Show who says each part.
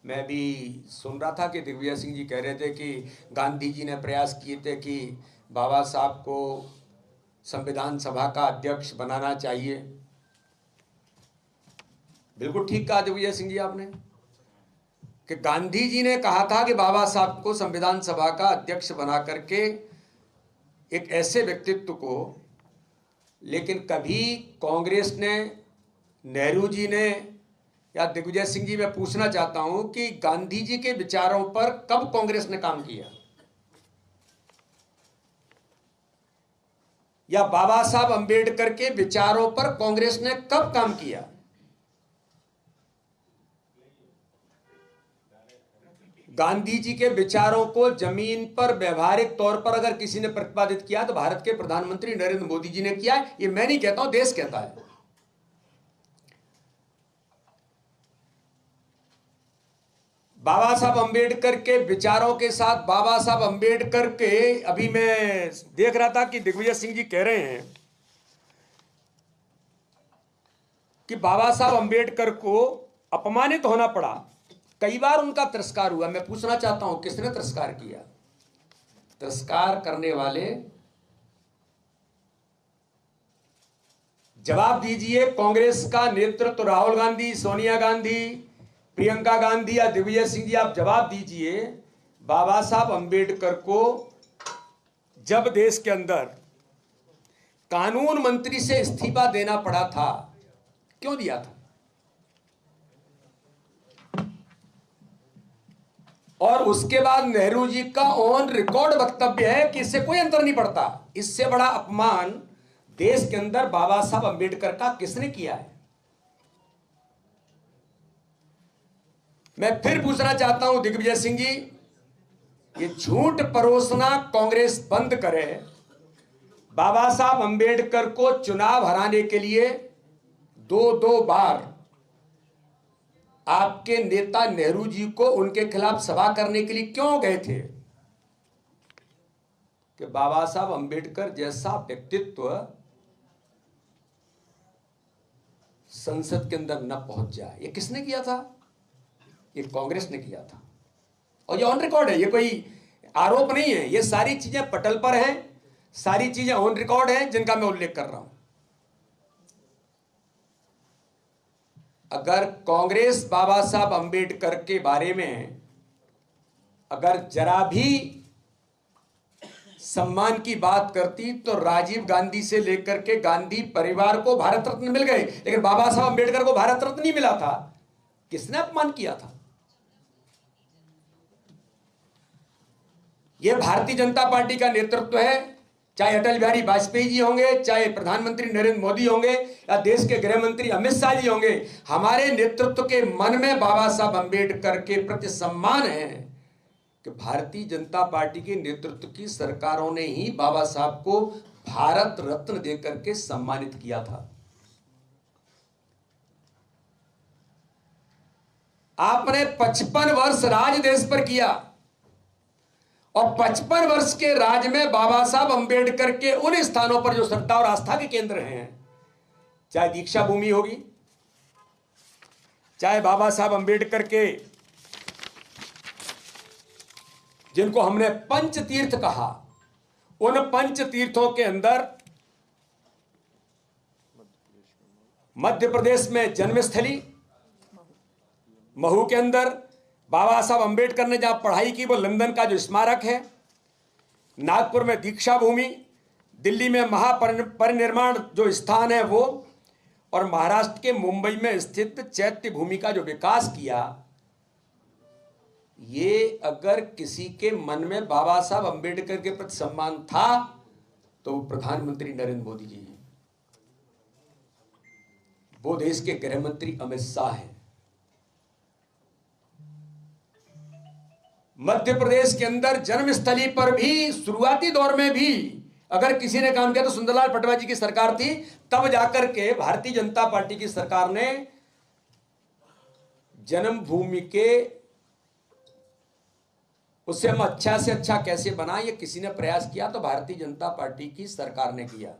Speaker 1: मैं भी सुन रहा था कि दिग्विजय सिंह जी कह रहे थे कि गांधी जी ने प्रयास किए थे कि बाबा साहब को संविधान सभा का अध्यक्ष बनाना चाहिए। बिल्कुल ठीक कहा दिग्विजय सिंह जी आपने कि गांधी जी ने कहा था कि बाबा साहब को संविधान सभा का अध्यक्ष बना करके एक ऐसे व्यक्तित्व को, लेकिन कभी कांग्रेस ने, नेहरू जी ने या दिग्विजय सिंह जी, मैं पूछना चाहता हूं कि गांधी जी के विचारों पर कब कांग्रेस ने काम किया, या बाबा साहब अंबेडकर के विचारों पर कांग्रेस ने कब काम किया? गांधी जी के विचारों को जमीन पर व्यवहारिक तौर पर अगर किसी ने प्रतिपादित किया तो भारत के प्रधानमंत्री नरेंद्र मोदी जी ने किया है। ये मैं नहीं कहता हूं, देश कहता है। बाबा साहब अंबेडकर के विचारों के साथ बाबा साहब अंबेडकर के, अभी मैं देख रहा था कि दिग्विजय सिंह जी कह रहे हैं कि बाबा साहब अंबेडकर को अपमानित होना पड़ा, कई बार उनका तिरस्कार हुआ। मैं पूछना चाहता हूं किसने तिरस्कार किया? तिरस्कार करने वाले जवाब दीजिए। कांग्रेस का नेतृत्व, राहुल गांधी, सोनिया गांधी, प्रियंका गांधी या दिग्विजय सिंह जी, आप जवाब दीजिए। बाबा साहब अंबेडकर को जब देश के अंदर कानून मंत्री से इस्तीफा देना पड़ा था, क्यों दिया था? और उसके बाद नेहरू जी का ऑन रिकॉर्ड वक्तव्य है कि इससे कोई अंतर नहीं पड़ता। इससे बड़ा अपमान देश के अंदर बाबा साहब अंबेडकर का किसने किया है? मैं फिर पूछना चाहता हूं दिग्विजय सिंह जी, ये झूठ परोसना कांग्रेस बंद करे। बाबा साहब अंबेडकर को चुनाव हराने के लिए दो बार आपके नेता नेहरू जी को उनके खिलाफ सभा करने के लिए क्यों गए थे? कि बाबा साहब अंबेडकर जैसा व्यक्तित्व संसद के अंदर न पहुंच जाए। ये किसने किया था? ये कांग्रेस ने किया था, और ये ऑन रिकॉर्ड है, ये कोई आरोप नहीं है। ये सारी चीजें पटल पर हैं, सारी चीजें ऑन रिकॉर्ड हैं जिनका मैं उल्लेख कर रहा हूं। अगर कांग्रेस बाबा साहब अंबेडकर के बारे में अगर जरा भी सम्मान की बात करती तो राजीव गांधी से लेकर के गांधी परिवार को भारत रत्न मिल गए, लेकिन बाबा साहब अंबेडकर को भारत रत्न नहीं मिला था। किसने अपमान किया था? यह भारतीय जनता पार्टी का नेतृत्व है, चाहे अटल बिहारी वाजपेयी जी होंगे, चाहे प्रधानमंत्री नरेंद्र मोदी होंगे, या देश के गृह मंत्री अमित शाह जी होंगे। हमारे नेतृत्व के मन में बाबा साहब अंबेडकर के प्रति सम्मान है कि भारतीय जनता पार्टी के नेतृत्व की सरकारों ने ही बाबा साहब को भारत रत्न देकर के सम्मानित किया था। आपने 55 वर्ष राज देश पर किया, और 55 वर्ष के राज में बाबा साहब अंबेडकर के उन स्थानों पर जो श्रद्धा और आस्था के केंद्र हैं, चाहे दीक्षा भूमि होगी, चाहे बाबा साहब अंबेडकर के जिनको हमने पंच तीर्थ कहा, उन पंच तीर्थों के अंदर मध्य प्रदेश में जन्मस्थली महू के अंदर बाबा साहब अंबेडकर ने जहां पढ़ाई की वो लंदन का जो स्मारक है, नागपुर में दीक्षा भूमि, दिल्ली में महापरिनिर्वाण जो स्थान है वो, और महाराष्ट्र के मुंबई में स्थित चैत्य भूमि का जो विकास किया। ये अगर किसी के मन में बाबा साहब अंबेडकर के प्रति सम्मान था तो वो प्रधानमंत्री नरेंद्र मोदी जी हैं, वो देश के गृह मंत्री अमित शाह हैं। मध्य प्रदेश के अंदर जन्मस्थली पर भी शुरुआती दौर में भी अगर किसी ने काम किया तो सुंदरलाल पटवा जी की सरकार थी। तब जाकर के भारतीय जनता पार्टी की सरकार ने जन्मभूमि के उससे हम अच्छा से अच्छा कैसे बनाएं, ये किसी ने प्रयास किया तो भारतीय जनता पार्टी की सरकार ने किया।